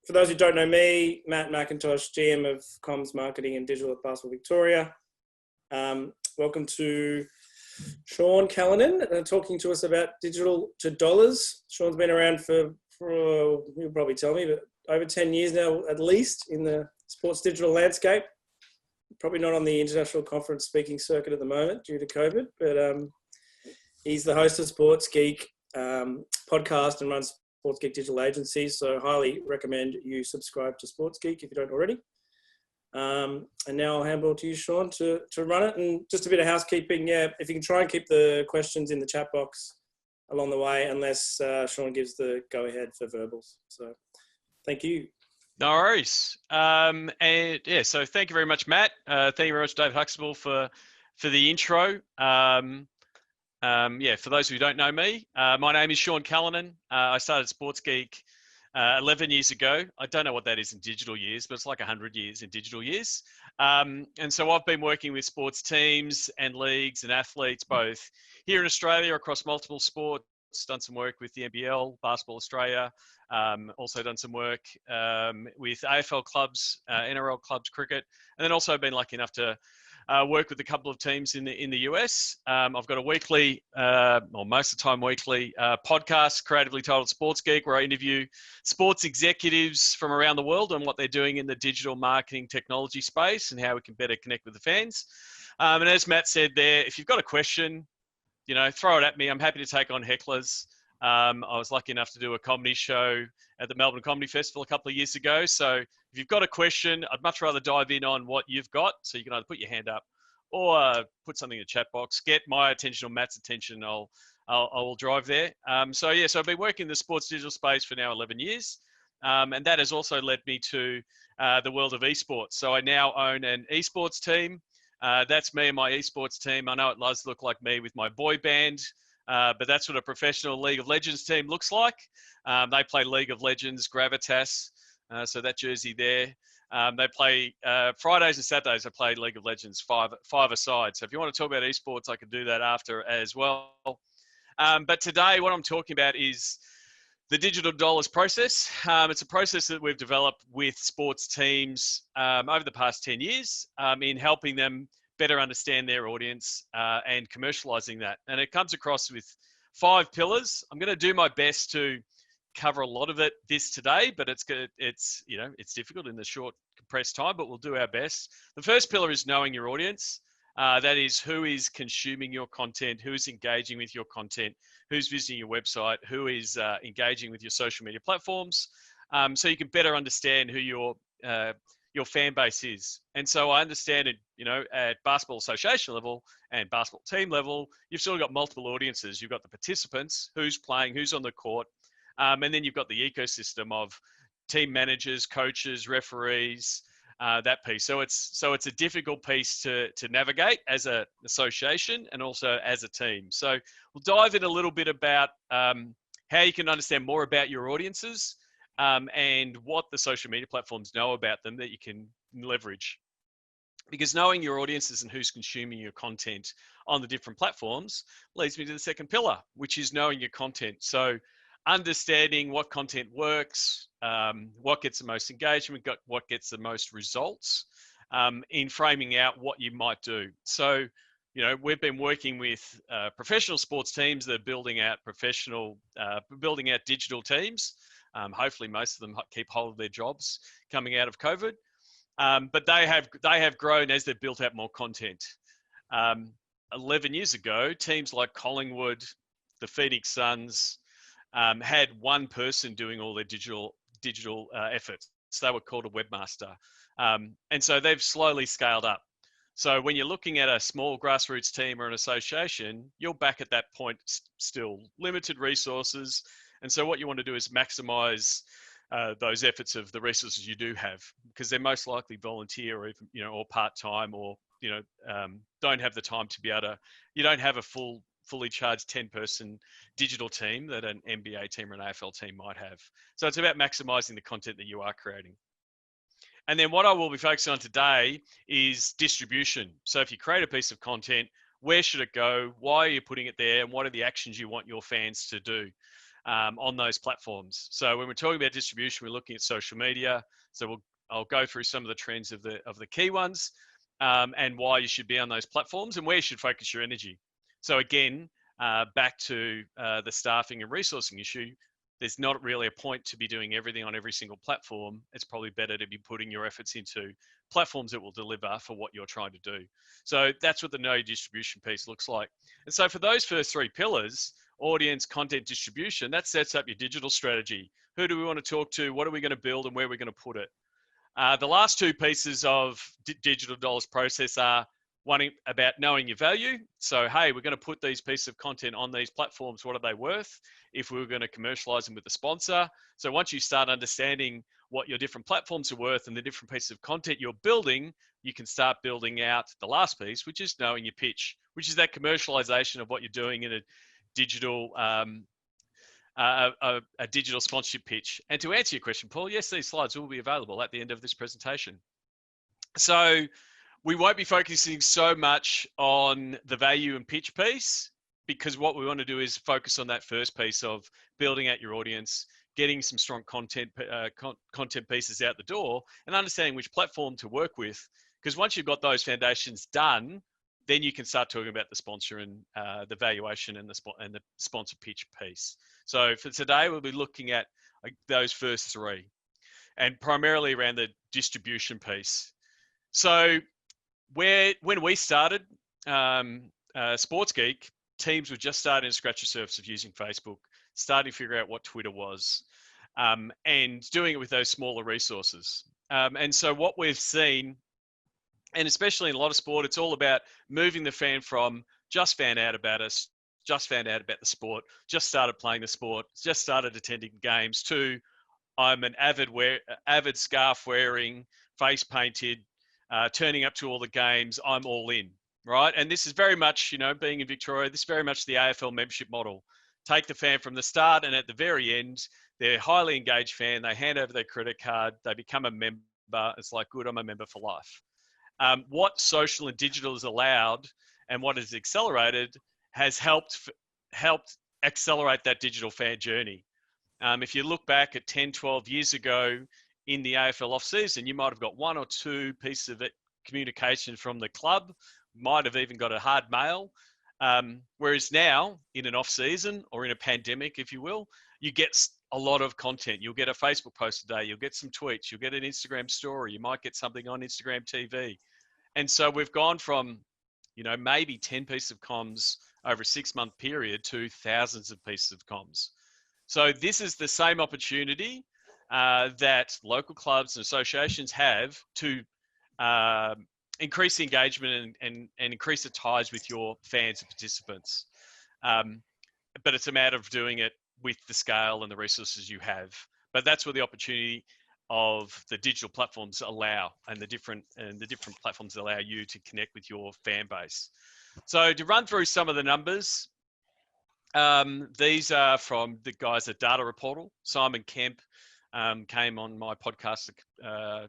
For those who don't know me, Matt McIntosh, GM of Comms Marketing and Digital at Basketball Victoria. Welcome to Sean Callanan, talking to us about digital to dollars. Sean's been around for you'll probably tell me, but over 10 years now, at least, in the sports digital landscape. Probably not on the international conference speaking circuit at the moment due to COVID, but he's the host of SportsGeek podcast and runs SportsGeek digital agencies. So highly recommend you subscribe to SportsGeek if you don't already. And now I'll hand it to you, Sean, to run it. And just a bit of housekeeping. Yeah, if you can try and keep the questions in the chat box along the way, unless Sean gives the go ahead for verbals. So thank you. No worries. And yeah, so thank you very much, Matt. Thank you very much, Dave Huxtable, for the intro. Yeah, for those who don't know me, my name is Sean Callanan. I started SportsGeek 11 years ago. I don't know what that is in digital years, but it's like 100 years in digital years. And so I've been working with sports teams and leagues and athletes, both here in Australia across multiple sports, done some work with the NBL, Basketball Australia, also done some work with AFL clubs, NRL clubs, cricket, and then also been lucky enough to work with a couple of teams in the US. I've got a weekly, or most of the time weekly, podcast creatively titled SportsGeek, where I interview sports executives from around the world on what they're doing in the digital marketing technology space and how we can better connect with the fans. And as Matt said there, if you've got a question, throw it at me. I'm happy to take on hecklers. I was lucky enough to do a comedy show at the Melbourne Comedy Festival a couple of years ago. So if you've got a question, I'd much rather dive in on what you've got. So you can either put your hand up or put something in the chat box. Get my attention or Matt's attention. I will drive there. So I've been working in the sports digital space for now 11 years. And that has also led me to the world of esports. So I now own an esports team. That's me and my esports team. I know it does look like me with my boy band, but that's what a professional League of Legends team looks like. They play League of Legends, Gravitas, so that jersey there. They play Fridays and Saturdays. I play League of Legends five-a-side. So if you want to talk about esports, I can do that after as well. But today, what I'm talking about is the digital dollars process. It's a process that we've developed with sports teams over the past 10 years in helping them better understand their audience and commercializing that. And it comes across with 5 pillars. I'm going to do my best to cover a lot of it today, but it's difficult in the short compressed time, but we'll do our best. The first pillar is knowing your audience. That is who is consuming your content, who is engaging with your content, who's visiting your website, who is engaging with your social media platforms, so you can better understand who your fan base is. And so I understand it, at basketball association level and basketball team level, you've still got multiple audiences. You've got the participants, who's playing, who's on the court, and then you've got the ecosystem of team managers, coaches, referees, that piece. So it's a difficult piece to navigate as an association and also as a team. So we'll dive in a little bit about how you can understand more about your audiences and what the social media platforms know about them that you can leverage. Because knowing your audiences and who's consuming your content on the different platforms leads me to the second pillar, which is knowing your content. So understanding what content works, what gets the most engagement, what gets the most results in framing out what you might do. So, we've been working with professional sports teams that are building out digital teams. Hopefully most of them keep hold of their jobs coming out of COVID. But they have grown as they've built out more content. 11 years ago, teams like Collingwood, the Phoenix Suns, had one person doing all their digital efforts. So they were called a webmaster. And so they've slowly scaled up. So when you're looking at a small grassroots team or an association, you're back at that point still, limited resources. And so what you want to do is maximize those efforts of the resources you do have, because they're most likely volunteer or even, or part-time, or, don't have the time to be able to, you don't have a fully charged 10-person digital team that an NBA team or an AFL team might have. So it's about maximizing the content that you are creating. And then what I will be focusing on today is distribution. So if you create a piece of content, where should it go? Why are you putting it there? And what are the actions you want your fans to do? on those platforms. So when we're talking about distribution, we're looking at social media. So I'll go through some of the trends of the key ones, and why you should be on those platforms and where you should focus your energy. So again, back to the staffing and resourcing issue, there's not really a point to be doing everything on every single platform. It's probably better to be putting your efforts into platforms that will deliver for what you're trying to do. So that's what the know distribution piece looks like. And so for those first three pillars, audience, content, distribution, that sets up your digital strategy. Who do we want to talk to? What are we going to build and where are we going to put it? The last two pieces of digital dollars process are one about knowing your value. So, hey, we're going to put these pieces of content on these platforms. What are they worth if we were going to commercialize them with a sponsor? So once you start understanding what your different platforms are worth and the different pieces of content you're building, you can start building out the last piece, which is knowing your pitch, which is that commercialization of what you're doing in a digital a digital sponsorship pitch. And to answer your question, Paul, yes, these slides will be available at the end of this presentation. So we won't be focusing so much on the value and pitch piece, because what we want to do is focus on that first piece of building out your audience, getting some strong content pieces out the door, and understanding which platform to work with. Because once you've got those foundations done, then you can start talking about the sponsor and the valuation and the sponsor pitch piece. So for today, we'll be looking at those first three, and primarily around the distribution piece. So when we started SportsGeek, teams were just starting to scratch the surface of using Facebook, starting to figure out what Twitter was, and doing it with those smaller resources. And so what we've seen, and especially in a lot of sport, it's all about moving the fan from just found out about us, just found out about the sport, just started playing the sport, just started attending games, to I'm an avid scarf wearing, face painted, turning up to all the games, I'm all in, right? And this is very much, being in Victoria, this is very much the AFL membership model. Take the fan from the start, and at the very end, they're a highly engaged fan. They hand over their credit card, they become a member. It's like, good, I'm a member for life. What social and digital has allowed, and what has accelerated, has helped accelerate that digital fan journey. If you look back at 10, 12 years ago in the AFL off season, you might have got one or two pieces of communication from the club, might have even got a hard mail. Whereas now, in an off season or in a pandemic, if you will, you get a lot of content. You'll get a Facebook post a day, you'll get some tweets, you'll get an Instagram story, you might get something on Instagram TV. And so we've gone from, maybe 10 pieces of comms over a 6-month period to thousands of pieces of comms. So this is the same opportunity that local clubs and associations have to increase the engagement and increase the ties with your fans and participants. But it's a matter of doing it with the scale and the resources you have. But that's where the opportunity of the digital platforms allow, and the different platforms allow you to connect with your fan base. So to run through some of the numbers, these are from the guys at Data Reportal. Simon Kemp came on my podcast a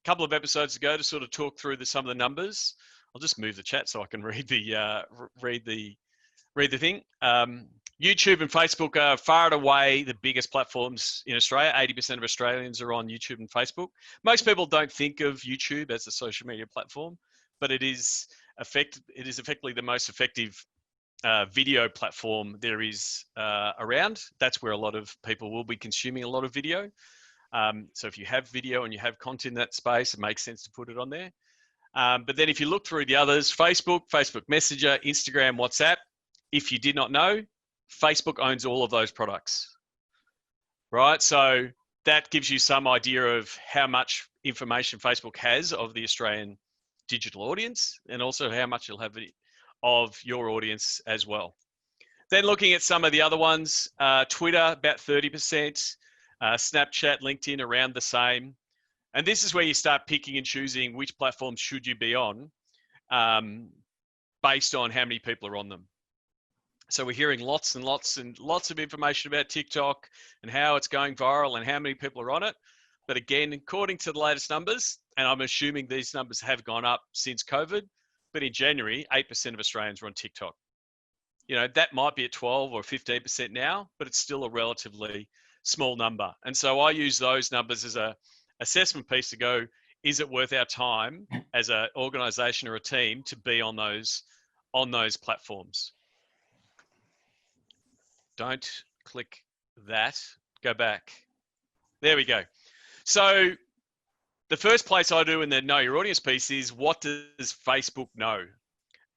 couple of episodes ago to sort of talk through some of the numbers. I'll just move the chat so I can read the thing. YouTube and Facebook are far and away the biggest platforms in Australia. 80% of Australians are on YouTube and Facebook. Most people don't think of YouTube as a social media platform, but it is effectively the most effective video platform there is around. That's where a lot of people will be consuming a lot of video. So if you have video and you have content in that space, it makes sense to put it on there. But then if you look through the others, Facebook Messenger, Instagram, WhatsApp, if you did not know, Facebook owns all of those products, right? So that gives you some idea of how much information Facebook has of the Australian digital audience, and also how much you'll have of your audience as well. Then looking at some of the other ones, Twitter, about 30%, Snapchat, LinkedIn, around the same. And this is where you start picking and choosing which platforms should you be on based on how many people are on them. So we're hearing lots and lots of information about TikTok and how it's going viral and how many people are on it. But again, according to the latest numbers, and I'm assuming these numbers have gone up since COVID, but in January, 8% of Australians were on TikTok. that might be at 12 or 15% now, but it's still a relatively small number. And so I use those numbers as a assessment piece to go, is it worth our time as an organization or a team to be on those platforms? Don't click that. Go back. There we go. So the first place I do in the Know Your Audience piece is, what does Facebook know?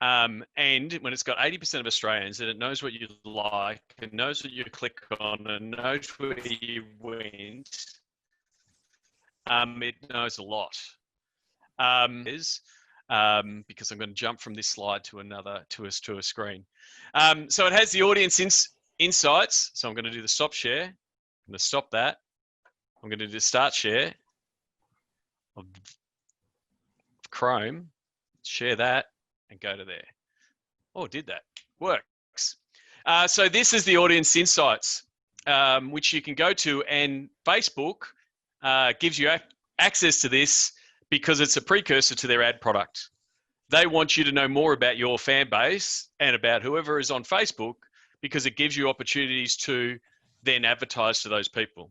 And when it's got 80% of Australians, and it knows what you like, it knows what you click on, and knows where you went, it knows a lot. Because I'm going to jump from this slide to another, to a screen. So it has the audience insights. So I'm going to do the stop share. I'm going to stop that. I'm going to do the start share of Chrome, share that, and go to there. Oh, did that. Works. So this is the audience insights, which you can go to, and Facebook gives you access to this because it's a precursor to their ad product. They want you to know more about your fan base and about whoever is on Facebook, because it gives you opportunities to then advertise to those people.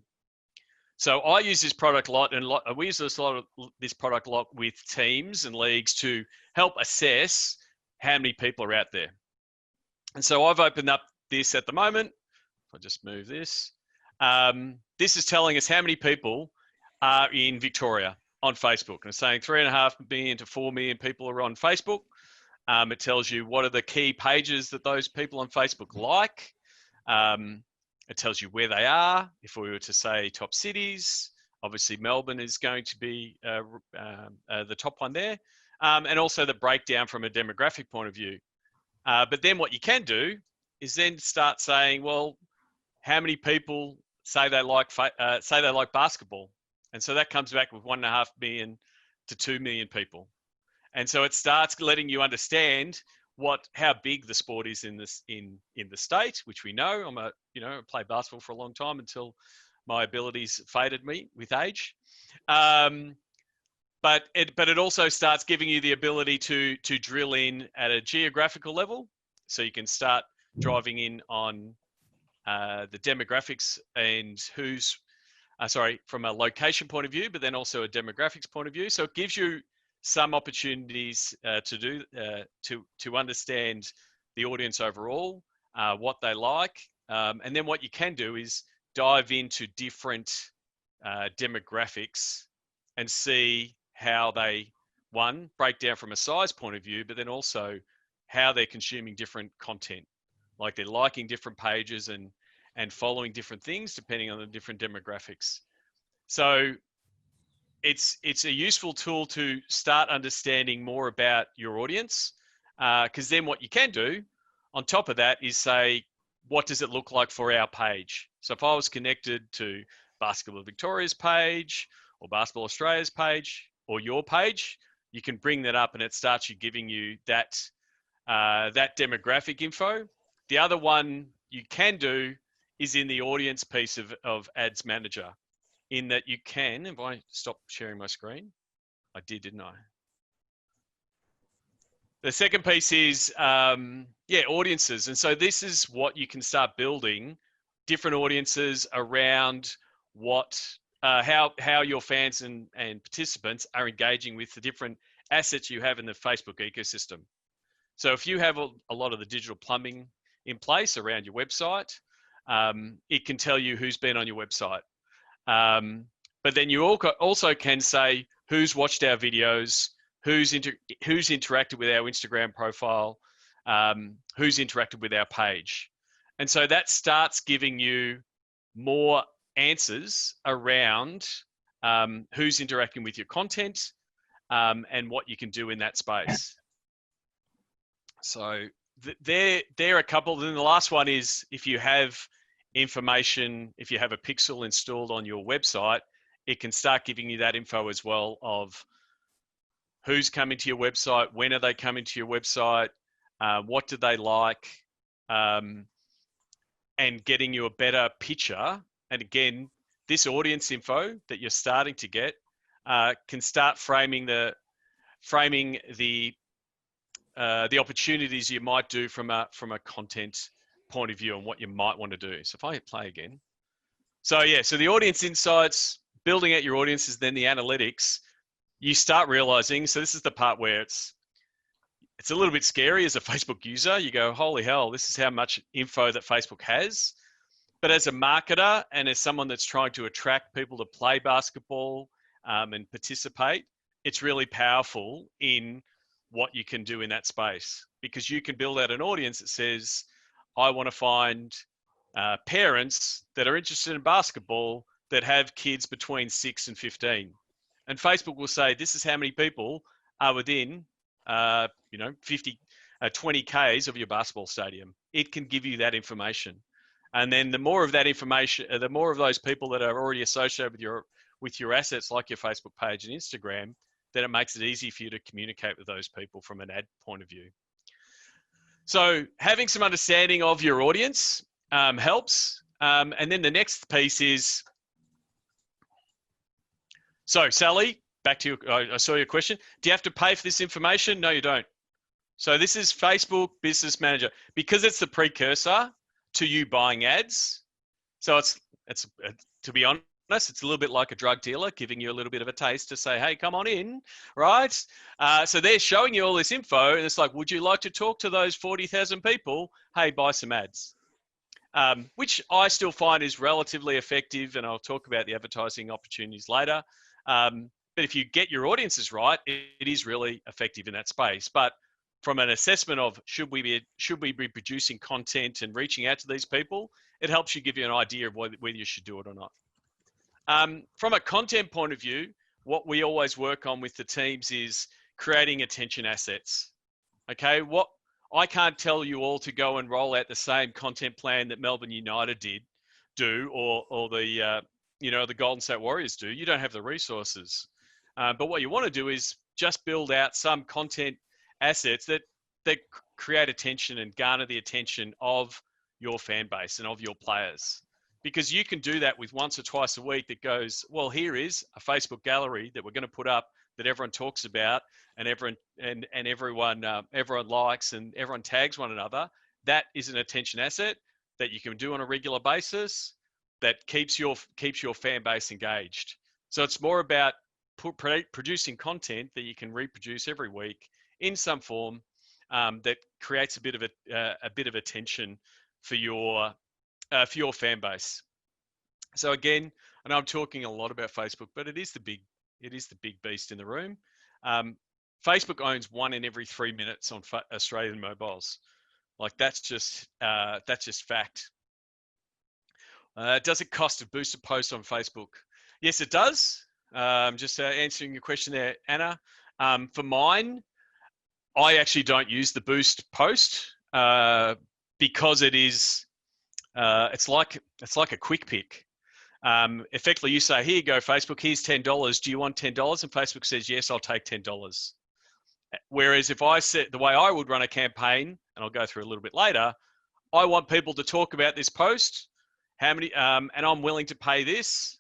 So I use this product a lot, and we use this product a lot with teams and leagues to help assess how many people are out there. And so I've opened up this at the moment. If I just move this, this is telling us how many people are in Victoria on Facebook. And it's saying 3.5 million to 4 million people are on Facebook. It tells you what are the key pages that those people on Facebook like. It tells you where they are. If we were to say top cities, obviously Melbourne is going to be the top one there. And also the breakdown from a demographic point of view. But then what you can do is then start saying, well, how many people say they like basketball? And so that comes back with 1.5 million to 2 million people. And so it starts letting you understand how big the sport is in the state, which we know. I played basketball for a long time until my abilities faded me with age. But it also starts giving you the ability to drill in at a geographical level, so you can start driving in on the demographics and from a location point of view, but then also a demographics point of view. So it gives you some opportunities to understand the audience overall, what they like, and then what you can do is dive into different demographics and see how they, one, break down from a size point of view, but then also how they're consuming different content, like they're liking different pages and following different things depending on the different demographics. So it's a useful tool to start understanding more about your audience, because then what you can do on top of that is say, what does it look like for our page? So if I was connected to Basketball Victoria's page or Basketball Australia's page or your page, you can bring that up and it starts giving you that demographic info. The other one you can do is in the audience piece of Ads Manager, in that you can, if I stop sharing my screen, I did, didn't I? The second piece is, audiences. And so this is what you can start building, different audiences around how your fans and participants are engaging with the different assets you have in the Facebook ecosystem. So if you have a lot of the digital plumbing in place around your website, it can tell you who's been on your website. But then you also can say who's watched our videos, who's interacted with our Instagram profile, who's interacted with our page. And so that starts giving you more answers around who's interacting with your content and what you can do in that space. So there are a couple. Then the last one is, if you have information, if you have a pixel installed on your website, it can start giving you that info as well of who's coming to your website, when are they coming to your website, what do they like, and getting you a better picture. And again, this audience info that you're starting to get can start framing the the opportunities you might do from a content point of view and what you might want to do. So if I hit play again. So yeah, so the audience insights, building out your audiences, then the analytics, you start realizing, so this is the part where it's a little bit scary as a Facebook user. You go, holy hell, this is how much info that Facebook has. But as a marketer and as someone that's trying to attract people to play basketball and participate, it's really powerful in what you can do in that space, because you can build out an audience that says, I want to find parents that are interested in basketball that have kids between 6 and 15. And Facebook will say, this is how many people are within 50, 20 Ks of your basketball stadium. It can give you that information. And then the more of that information, the more of those people that are already associated with your assets, like your Facebook page and Instagram, then it makes it easy for you to communicate with those people from an ad point of view. So having some understanding of your audience helps. And then the next piece is, so Sally, back to you. I saw your question. Do you have to pay for this information? No, you don't. So this is Facebook Business Manager, because it's the precursor to you buying ads. So it's to be honest, it's a little bit like a drug dealer giving you a little bit of a taste to say, hey, come on in, right? So they're showing you all this info, and it's like, would you like to talk to those 40,000 people? Hey, buy some ads. Which I still find is relatively effective, and I'll talk about the advertising opportunities later. But if you get your audiences right, it is really effective in that space. But from an assessment of should we be producing content and reaching out to these people, it helps you give you an idea of whether you should do it or not. From a content point of view, what we always work on with the teams is creating attention assets. Okay, what I can't tell you all to go and roll out the same content plan that Melbourne United do, or the the Golden State Warriors do. You don't have the resources. But what you want to do is just build out some content assets that create attention and garner the attention of your fan base and of your players. Because you can do that with once or twice a week that goes, well, here is a Facebook gallery that we're going to put up that everyone talks about and everyone likes and everyone tags one another. That is an attention asset that you can do on a regular basis that keeps your fan base engaged. So it's more about producing content that you can reproduce every week in some form that creates a bit of attention for your fan base. So again, I know I'm talking a lot about Facebook, but it is the big beast in the room. Facebook owns 1 in every 3 minutes on Australian mobiles. Like that's just fact. Does it cost to boost a post on Facebook? Yes, it does. Just answering your question there, Anna. For mine, I actually don't use the boost post because it is. It's like a quick pick. Effectively, you say, "Here you go, Facebook. Here's $10. Do you want $10?" And Facebook says, "Yes, I'll take $10." Whereas if I said the way I would run a campaign, and I'll go through a little bit later, I want people to talk about this post. How many? And I'm willing to pay this.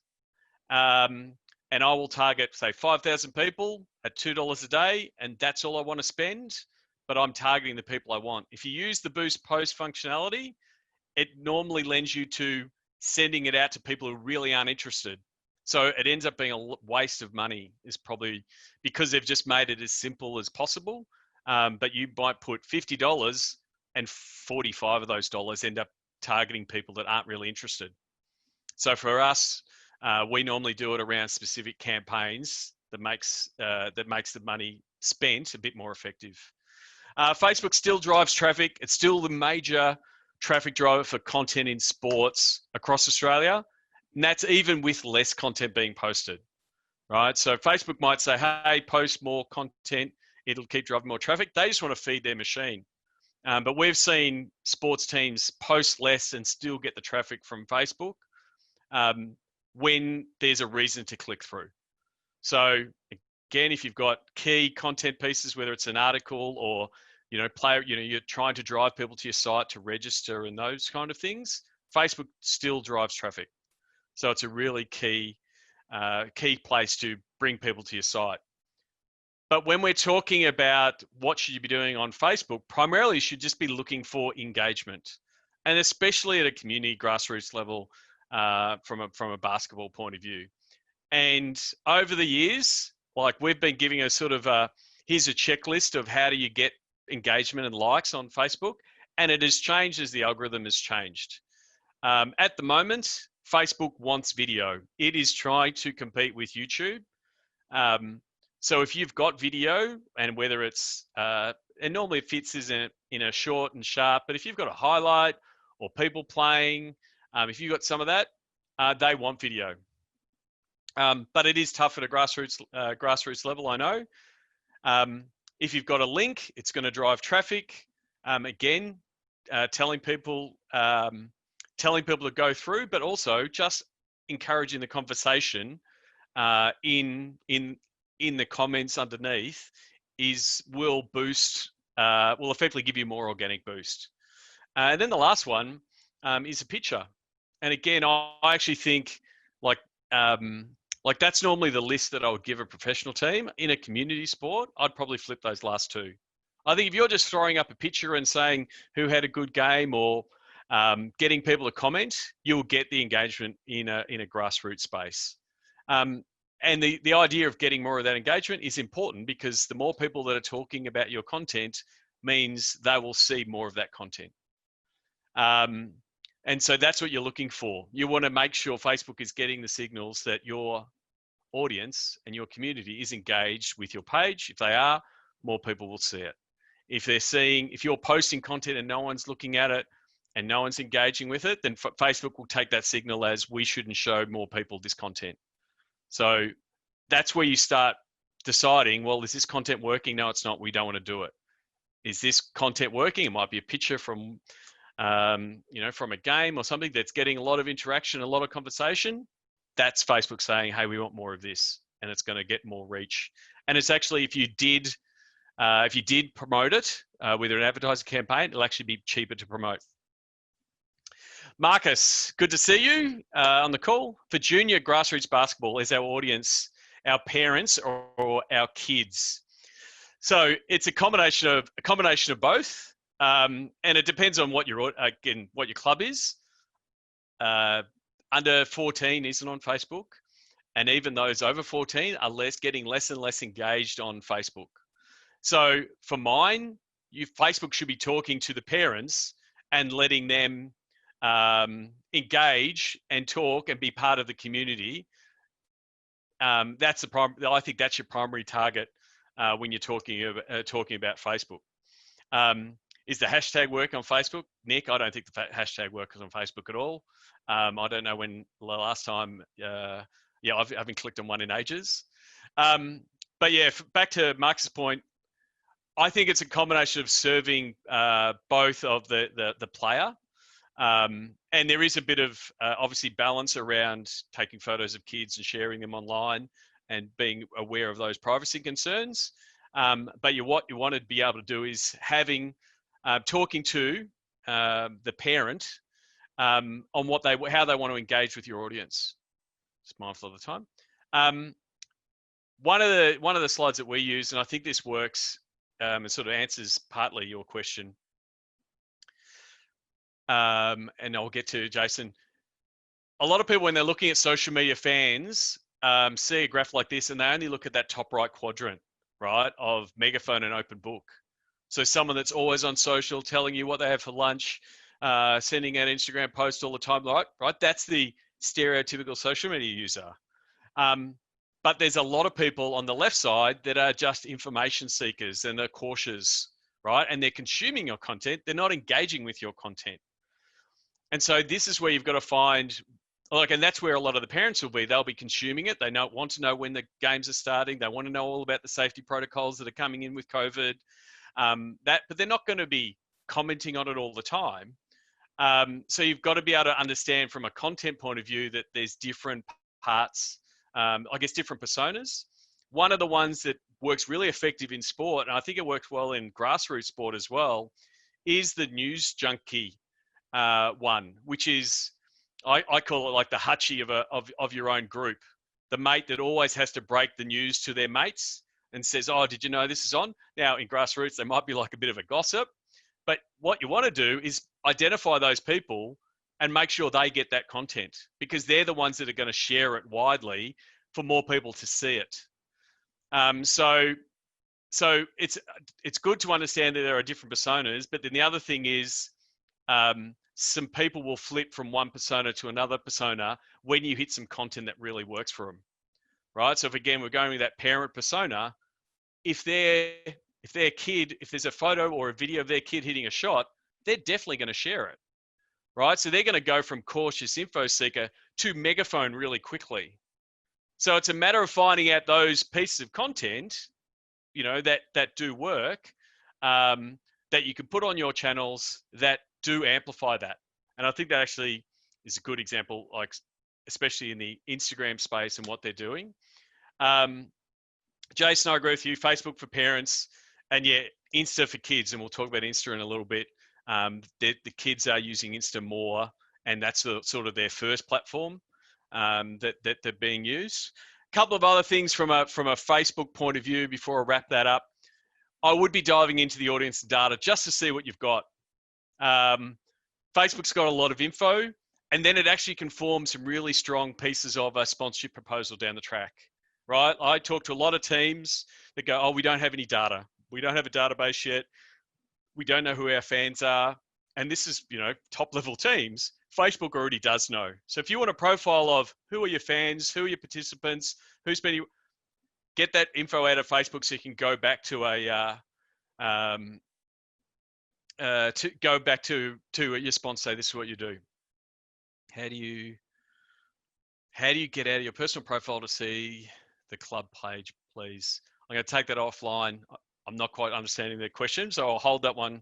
And I will target, say, 5,000 people at $2 a day, and that's all I want to spend. But I'm targeting the people I want. If you use the boost post functionality, it normally lends you to sending it out to people who really aren't interested. So it ends up being a waste of money, is probably because they've just made it as simple as possible. But you might put $50 and 45 of those dollars end up targeting people that aren't really interested. So for us, we normally do it around specific campaigns that makes the money spent a bit more effective. Facebook still drives traffic. It's still the major traffic driver for content in sports across Australia. And that's even with less content being posted, right? So Facebook might say, hey, post more content. It'll keep driving more traffic. They just want to feed their machine. But we've seen sports teams post less and still get the traffic from Facebook when there's a reason to click through. So again, if you've got key content pieces, whether it's an article or you're trying to drive people to your site to register and those kind of things, Facebook still drives traffic. So it's a really key place to bring people to your site. But when we're talking about what should you be doing on Facebook, primarily you should just be looking for engagement, and especially at a community grassroots level, from a basketball point of view. And over the years, like we've been giving a sort of here's a checklist of how do you get engagement and likes on Facebook, and it has changed as the algorithm has changed. At the moment, Facebook wants video. It is trying to compete with YouTube. So if you've got video, and whether it's and normally it fits as in a short and sharp, but if you've got a highlight or people playing, if you've got some of that, they want video. But it is tough at a grassroots level, I know. If you've got a link, it's going to drive traffic. Again, telling people to go through, but also just encouraging the conversation in the comments underneath will effectively give you more organic boost. And then the last one is a picture. And again, I actually think like that's normally the list that I would give a professional team. In a community sport, I'd probably flip those last two. I think if you're just throwing up a picture and saying who had a good game, or getting people to comment, you'll get the engagement in a grassroots space. And the idea of getting more of that engagement is important, because the more people that are talking about your content means they will see more of that content. And so that's what you're looking for. You want to make sure Facebook is getting the signals that your audience and your community is engaged with your page. If they are, more people will see it. If you're posting content and no one's looking at it and no one's engaging with it, then Facebook will take that signal as we shouldn't show more people this content. So that's where you start deciding, well, is this content working? No, it's not. We don't want to do it. Is this content working? It might be a picture from from a game or something that's getting a lot of interaction, a lot of conversation. That's Facebook saying, hey, we want more of this, and it's going to get more reach. And it's actually, if you did promote it with an advertising campaign, it'll actually be cheaper to promote. Marcus, good to see you on the call. For junior grassroots basketball, is our audience our parents or our kids? So it's a combination of both. And it depends on what your club is. Under 14 isn't on Facebook, and even those over 14 are getting less and less engaged on Facebook. So for mine, Facebook should be talking to the parents and letting them engage and talk and be part of the community. I think that's your primary target when you're talking about Facebook. Is the hashtag work on Facebook? Nick, I don't think the hashtag works on Facebook at all. I don't know when the last time, I haven't clicked on one in ages. But yeah, back to Mark's point, I think it's a combination of serving both of the player. And there is a bit of obviously balance around taking photos of kids and sharing them online and being aware of those privacy concerns. But what you want to be able to do is talking to the parent on how they want to engage with your audience. Just mindful of the time. One of the slides that we use, and I think this works, and sort of answers partly your question. And I'll get to Jason. A lot of people, when they're looking at social media fans, see a graph like this, and they only look at that top right quadrant, right, of megaphone and open book. So someone that's always on social, telling you what they have for lunch, sending out Instagram posts all the time, right? That's the stereotypical social media user. But there's a lot of people on the left side that are just information seekers, and they're cautious, right? And they're consuming your content. They're not engaging with your content. And so this is where you've got to find, and that's where a lot of the parents will be. They'll be consuming it. They want to know when the games are starting. They want to know all about the safety protocols that are coming in with COVID. But they're not going to be commenting on it all the time. So you've got to be able to understand from a content point of view that there's different parts, different personas. One of the ones that works really effective in sport, and I think it works well in grassroots sport as well, is the news junkie one, which is, I call it like the hutchie of your own group, the mate that always has to break the news to their mates. and says, oh, did you know this is on? Now in grassroots, they might be like a bit of a gossip, but what you want to do is identify those people and make sure they get that content, because they're the ones that are going to share it widely for more people to see it. So it's good to understand that there are different personas, but then the other thing is some people will flip from one persona to another persona when you hit some content that really works for them, right? So if again we're going with that parent persona, if their kid, if there's a photo or a video of their kid hitting a shot, they're definitely going to share it, right? So they're going to go from cautious info seeker to megaphone really quickly. So it's a matter of finding out those pieces of content, you know, that do work, that you can put on your channels that do amplify that. And I think that actually is a good example, like especially in the Instagram space and what they're doing. Jason, I agree with you. Facebook for parents, and yeah, Insta for kids, and we'll talk about Insta in a little bit. The kids are using Insta more, and that's sort of their first platform that they're being used. A couple of other things from a Facebook point of view before I wrap that up. I would be diving into the audience data just to see what you've got. Facebook's got a lot of info, and then it actually can form some really strong pieces of a sponsorship proposal down the track, right? I talk to a lot of teams that go, oh, we don't have any data. We don't have a database yet. We don't know who our fans are. And this is, you know, top level teams. Facebook already does know. So if you want a profile of who are your fans, who are your participants, who's been, get that info out of Facebook so you can go back to your sponsor. Say, this is what you do. How do you get out of your personal profile to see the club page, please? I'm going to take that offline. I'm not quite understanding the question, so I'll hold that one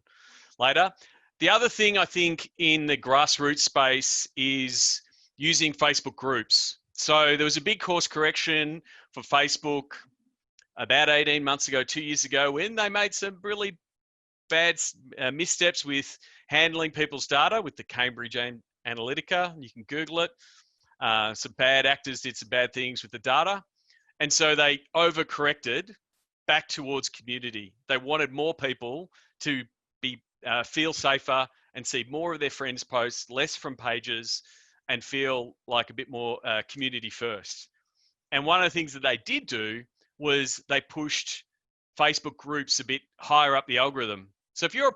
later. The other thing I think in the grassroots space is using Facebook groups. So there was a big course correction for Facebook about 18 months ago, 2 years ago, when they made some really bad missteps with handling people's data with the Cambridge Analytica. You can Google it. Some bad actors did some bad things with the data. And so they overcorrected back towards community. They wanted more people to be feel safer and see more of their friends' posts, less from pages, and feel like a bit more community first. And one of the things that they did do was they pushed Facebook groups a bit higher up the algorithm. So if you're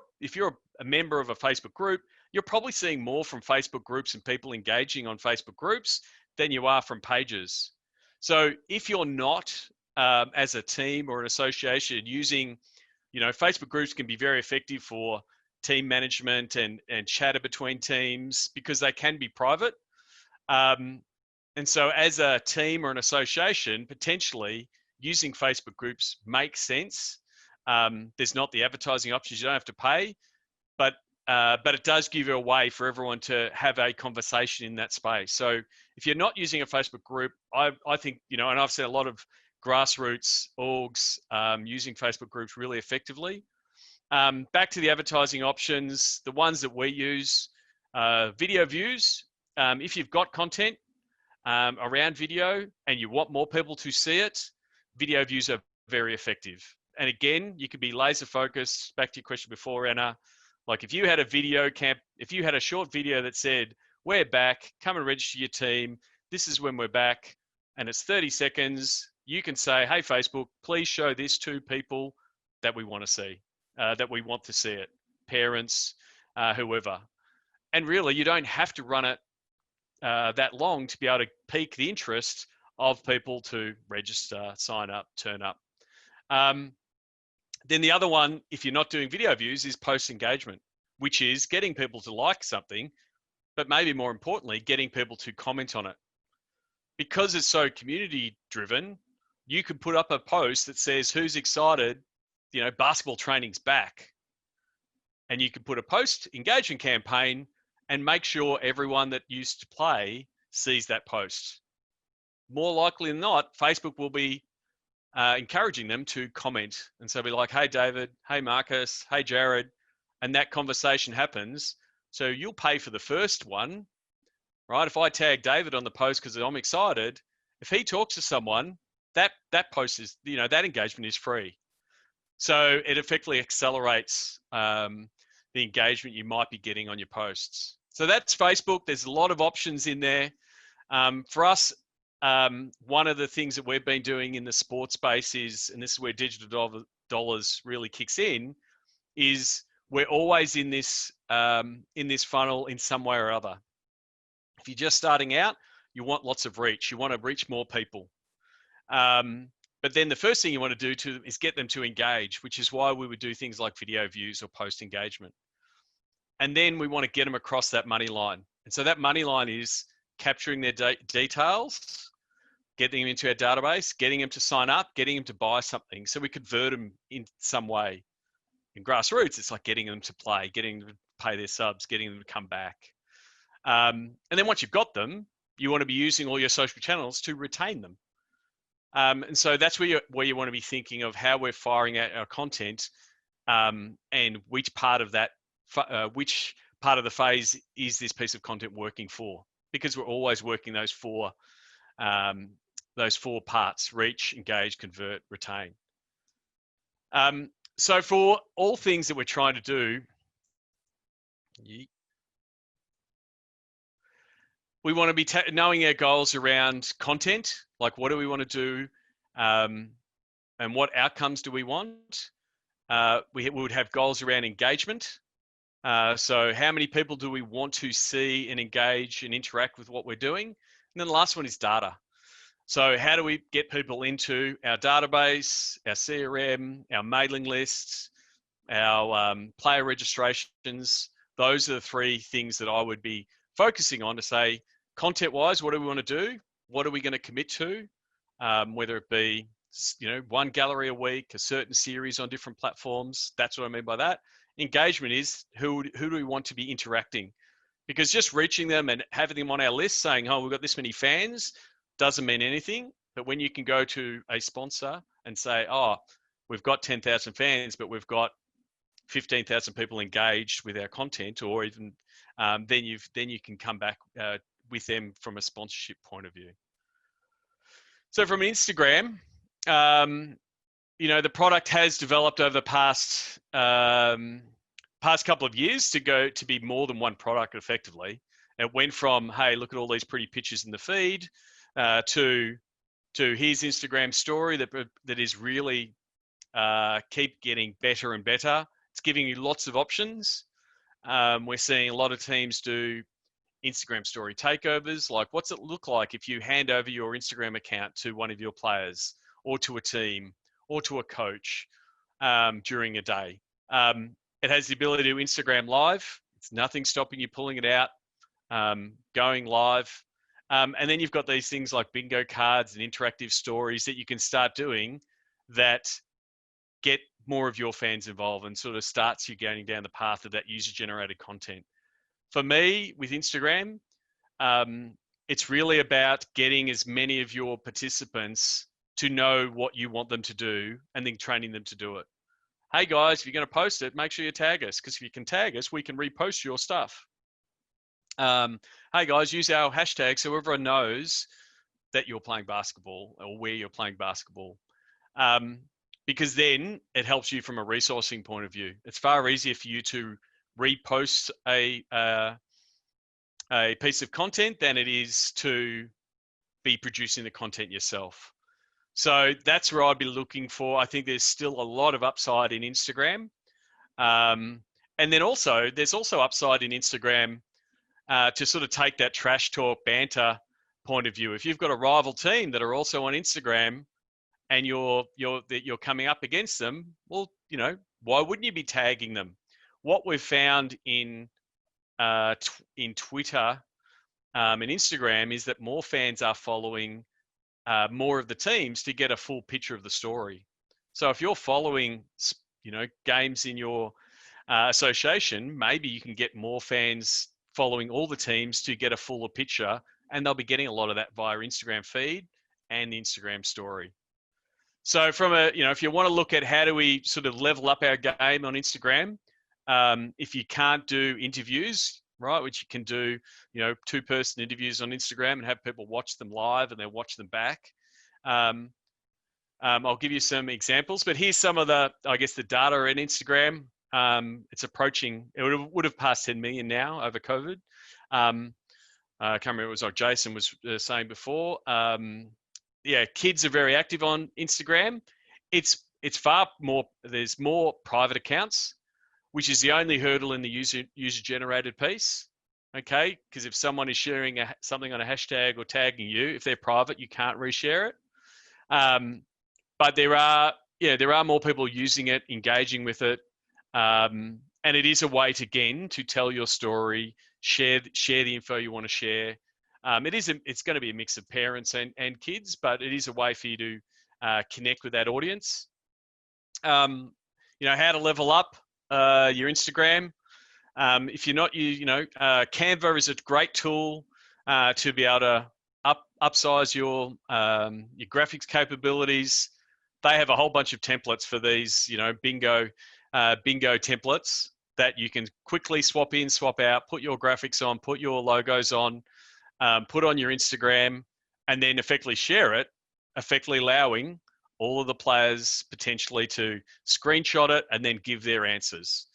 a member of a Facebook group, you're probably seeing more from Facebook groups and people engaging on Facebook groups than you are from pages. So if you're not, as a team or an association, using, you know, Facebook groups can be very effective for team management and chatter between teams because they can be private. And so as a team or an association, potentially using Facebook groups makes sense. There's not the advertising options. You don't have to pay, but it does give you a way for everyone to have a conversation in that space. So if you're not using a Facebook group, I think, you know, and I've seen a lot of grassroots orgs using Facebook groups really effectively. Back to the advertising options, the ones that we use, video views. If you've got content around video and you want more people to see it, video views are very effective. And again, you could be laser focused. Back to your question before, Anna, like if you had a video camp, if you had a short video that said, we're back, come and register your team, this is when we're back, and it's 30 seconds, you can say, hey, Facebook, please show this to people that we want to see, it, parents, whoever. And really, you don't have to run it that long to be able to pique the interest of people to register, sign up, turn up. Then the other one, if you're not doing video views, is post engagement, which is getting people to like something, but maybe more importantly, getting people to comment on it. Because it's so community driven, you could put up a post that says, who's excited, you know, basketball training's back. And you could put a post engagement campaign and make sure everyone that used to play sees that post. More likely than not, Facebook will be encouraging them to comment. And so be like, hey, David, hey, Marcus, hey, Jared. And that conversation happens. So you'll pay for the first one, right? If I tag David on the post because I'm excited, if he talks to someone that post is, that engagement is free. So it effectively accelerates the engagement you might be getting on your posts. So that's Facebook. There's a lot of options in there. For us, one of the things that we've been doing in the sports space is, and this is where digital dollars really kicks in, is we're always in this funnel in some way or other. If you're just starting out, you want lots of reach. You want to reach more people. But then the first thing you want to do is get them to engage, which is why we would do things like video views or post engagement. And then we want to get them across that money line. And so that money line is capturing their details, getting them into our database, getting them to sign up, getting them to buy something. So we convert them in some way. In grassroots, it's like getting them to play, getting them to pay their subs, getting them to come back. And then once you've got them, you want to be using all your social channels to retain them. And so that's where you want to be thinking of how we're firing out our content, and which part of the phase is this piece of content working for? Because we're always working those four parts: reach, engage, convert, retain. So for all things that we're trying to do, we want to be knowing our goals around content, like what do we want to do, and what outcomes do we want. We would have goals around engagement. So how many people do we want to see and engage and interact with what we're doing? And then the last one is data. So how do we get people into our database, our CRM, our mailing lists, our player registrations? Those are the three things that I would be focusing on to say, content-wise, what do we want to do? What are we going to commit to? Whether it be, one gallery a week, a certain series on different platforms. That's what I mean by that. Engagement is who do we want to be interacting? Because just reaching them and having them on our list saying, oh, we've got this many fans, doesn't mean anything. But when you can go to a sponsor and say, oh, we've got 10,000 fans, but we've got 15,000 people engaged with our content, or even then you can come back with them from a sponsorship point of view. So from Instagram, the product has developed over the past couple of years to be more than one product effectively. It went from, hey, look at all these pretty pictures in the feed, to here's Instagram story that is really keep getting better and better. It's giving you lots of options. We're seeing a lot of teams do Instagram story takeovers. Like, what's it look like if you hand over your Instagram account to one of your players or to a team or to a coach during a day? It has the ability to Instagram live. It's nothing stopping you pulling it out, going live. And then you've got these things like bingo cards and interactive stories that you can start doing that get more of your fans involved and sort of starts you going down the path of that user-generated content. For me, with Instagram, it's really about getting as many of your participants to know what you want them to do and then training them to do it. Hey guys, if you're going to post it, make sure you tag us, because if you can tag us, we can repost your stuff. Hey guys, use our hashtag so everyone knows that you're playing basketball or where you're playing basketball. Because then it helps you from a resourcing point of view. It's far easier for you to repost a piece of content than it is to be producing the content yourself. So that's where I'd be looking for. I think there's still a lot of upside in Instagram. And then there's also upside in Instagram to sort of take that trash talk banter point of view. If you've got a rival team that are also on Instagram and you're coming up against them, well, why wouldn't you be tagging them? What we've found in Twitter and Instagram is that more fans are following more of the teams to get a full picture of the story. So if you're following, games in your association, maybe you can get more fans following all the teams to get a fuller picture, and they'll be getting a lot of that via Instagram feed and the Instagram story. So from if you want to look at how do we sort of level up our game on Instagram, if you can't do interviews, right, which you can do, 2-person interviews on Instagram and have people watch them live and then watch them back. I'll give you some examples, but here's some of the, I guess, the data in Instagram. It's approaching, it would have passed 10 million now over COVID. I can't remember, it was like Jason was saying before. Yeah, kids are very active on Instagram. It's far more, there's more private accounts, which is the only hurdle in the user generated piece. Okay, because if someone is sharing something on a hashtag or tagging you, if they're private, you can't reshare it. But there are more people using it, engaging with it, and it is a way to, again, to tell your story, share the info you want to share. It's going to be a mix of parents and kids, but it is a way for you to connect with that audience. How to level up your Instagram. If you're not, Canva is a great tool to be able to upsize your graphics capabilities. They have a whole bunch of templates for these, bingo templates that you can quickly swap in, swap out, put your graphics on, put your logos on, put on your Instagram, and then effectively share it, effectively allowing all of the players potentially to screenshot it and then give their answers.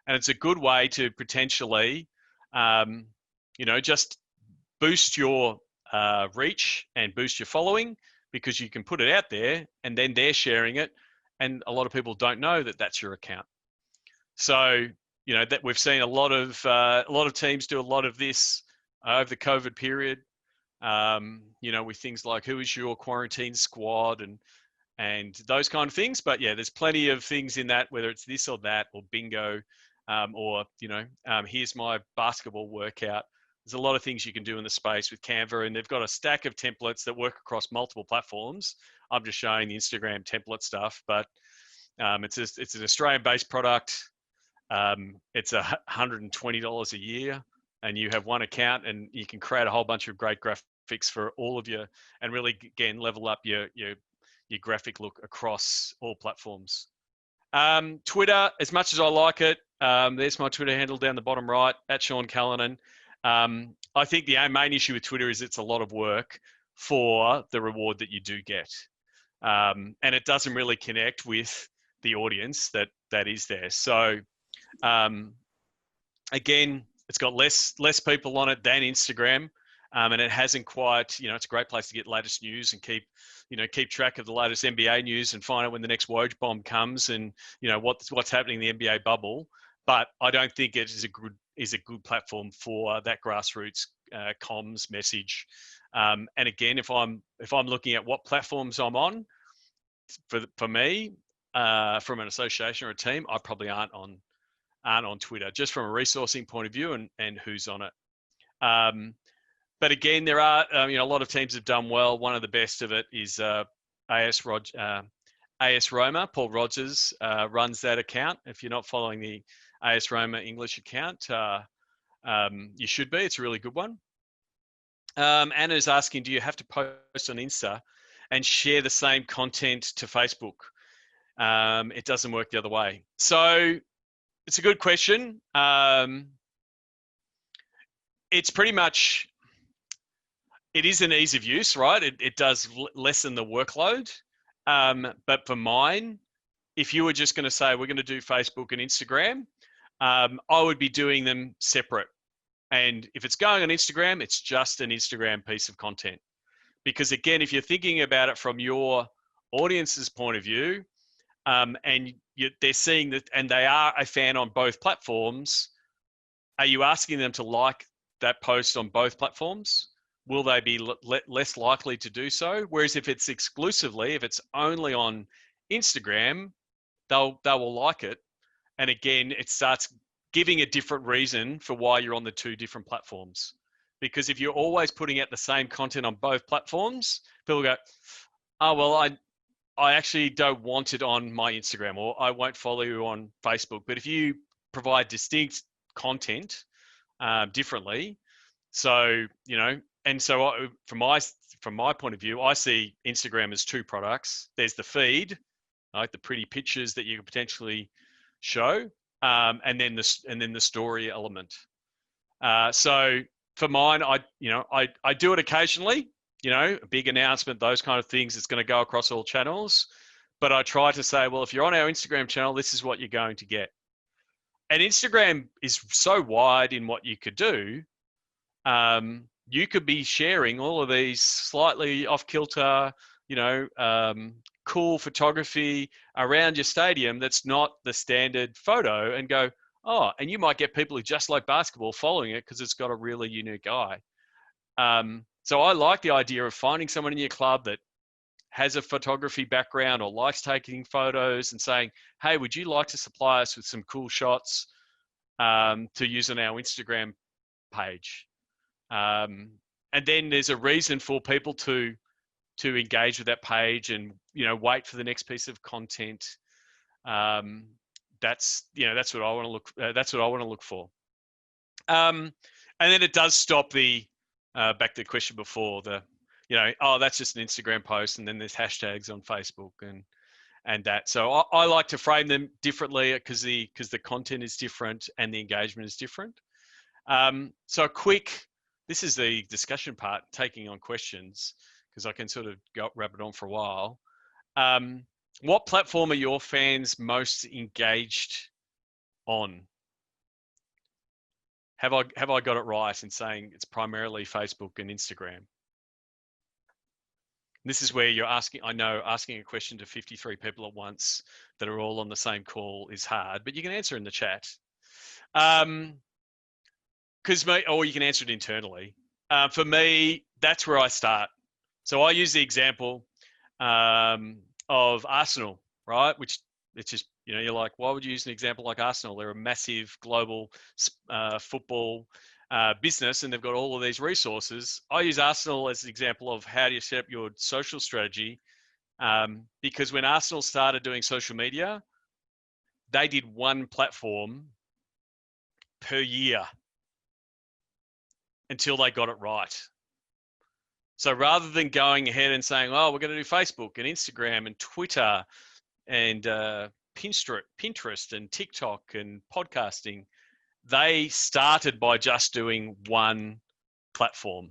And it's a good way to potentially, just boost your reach and boost your following, because you can put it out there and then they're sharing it, and a lot of people don't know that that's your account. So that we've seen a lot of teams do a lot of this over the COVID period. With things like who is your quarantine squad and those kind of things. But yeah, there's plenty of things in that, whether it's this or that or bingo, or here's my basketball workout. There's a lot of things you can do in the space with Canva, and they've got a stack of templates that work across multiple platforms. I'm just showing the Instagram template stuff, but it's an Australian-based product. It's $120 a year, and you have one account, and you can create a whole bunch of great graphics for all of you, and really, again, level up your graphic look across all platforms. Twitter, as much as I like it, there's my Twitter handle down the bottom right, @SeanCallanan. I think the main issue with Twitter is it's a lot of work for the reward that you do get. And it doesn't really connect with the audience that is there. So again, it's got less people on it than Instagram. And it hasn't quite, it's a great place to get latest news and keep track of the latest NBA news and find out when the next Woj bomb comes and, what's happening in the NBA bubble. But I don't think it is a good platform for that grassroots comms message. And again, if I'm looking at what platforms I'm on, for me, from an association or a team, I probably aren't on Twitter, just from a resourcing point of view and who's on it. But again, there are a lot of teams have done well. One of the best of it is AS Roma. Paul Rogers runs that account. If you're not following the AS Roma English account, you should be. It's a really good one. Anna's asking, do you have to post on Insta and share the same content to Facebook? It doesn't work the other way. So it's a good question. It's pretty much, it is an ease of use, right? It does lessen the workload. But for mine, if you were just going to say, we're going to do Facebook and Instagram, I would be doing them separate. And if it's going on Instagram, it's just an Instagram piece of content. Because again, if you're thinking about it from your audience's point of view, and they're seeing that, and they are a fan on both platforms, are you asking them to like that post on both platforms? Will they be less likely to do so? Whereas if it's exclusively, if it's only on Instagram, they will like it. And again, it starts giving a different reason for why you're on the two different platforms. Because if you're always putting out the same content on both platforms, people go, oh, well, I actually don't want it on my Instagram, or I won't follow you on Facebook. But if you provide distinct content differently, so, and so from my point of view, I see Instagram as two products. There's the feed, like the pretty pictures that you can potentially show, and then the story element. So for mine, I do it occasionally, a big announcement, those kind of things. It's going to go across all channels. but I try to say, well, if you're on our Instagram channel, this is what you're going to get. And Instagram is so wide in what you could do. You could be sharing all of these slightly off kilter, cool photography around your stadium that's not the standard photo, and go, oh, and you might get people who just like basketball following it because it's got a really unique eye. So I like the idea of finding someone in your club that has a photography background or likes taking photos and saying, hey, would you like to supply us with some cool shots to use on our Instagram page? And then there's a reason for people to engage with that page and, wait for the next piece of content. That's what I want to look. That's what I want to look for. And then it does stop the back to the question before, that's just an Instagram post, and then there's hashtags on Facebook and that. So I like to frame them differently because the content is different and the engagement is different. So this is the discussion part, taking on questions, because I can sort of wrap it on for a while. What platform are your fans most engaged on? Have I got it right in saying it's primarily Facebook and Instagram? This is where you're asking a question to 53 people at once that are all on the same call is hard, but you can answer in the chat. Or you can answer it internally. For me, that's where I start. So I use the example of Arsenal, right? Which it's just, you're like, why would you use an example like Arsenal? They're a massive global football business, and they've got all of these resources. I use Arsenal as an example of how do you set up your social strategy, because when Arsenal started doing social media, they did one platform per year until they got it right. So rather than going ahead and saying, oh, we're going to do Facebook and Instagram and Twitter and Pinterest and TikTok and podcasting, they started by just doing one platform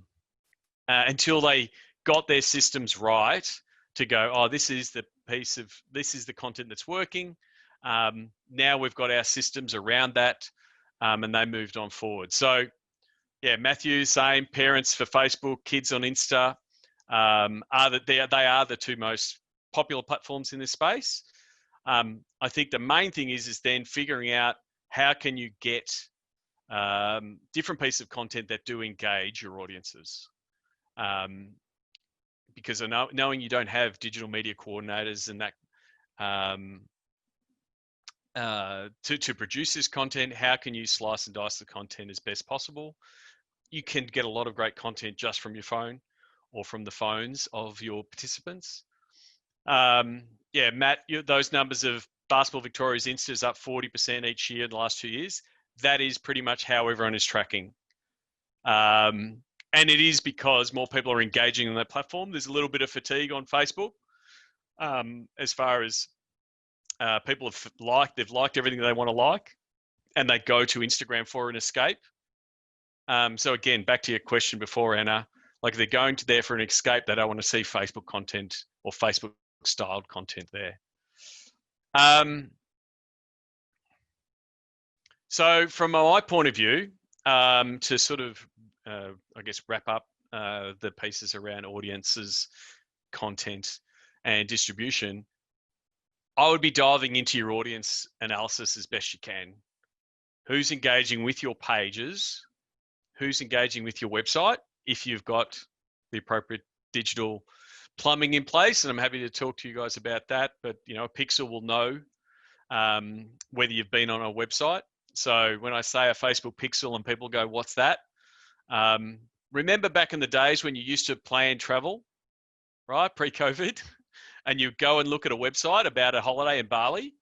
until they got their systems right to go, oh, this is the content that's working. Now we've got our systems around that, and they moved on forward. So yeah, Matthew, same. Parents for Facebook, kids on Insta, they are the two most popular platforms in this space. I think the main thing is then figuring out how can you get different pieces of content that do engage your audiences. Because knowing you don't have digital media coordinators and that to produce this content, how can you slice and dice the content as best possible? You can get a lot of great content just from your phone or from the phones of your participants. Yeah, Matt, those numbers of Basketball Victoria's Insta is up 40% each year in the last 2 years. That is pretty much how everyone is tracking. And it is because more people are engaging on that platform. There's a little bit of fatigue on Facebook as far as people they've liked everything they want to like, and they go to Instagram for an escape. So again, back to your question before, Anna, like they're going to there for an escape. They don't want to see Facebook content or Facebook styled content there. So from my point of view, to sort of, I guess, wrap up the pieces around audiences, content, and distribution, I would be diving into your audience analysis as best you can. Who's engaging with your pages? Who's engaging with your website? If you've got the appropriate digital plumbing in place, and I'm happy to talk to you guys about that, but a pixel will know whether you've been on a website. So when I say a Facebook pixel and people go, what's that? Remember back in the days when you used to plan travel, right? Pre-COVID, and you go and look at a website about a holiday in Bali,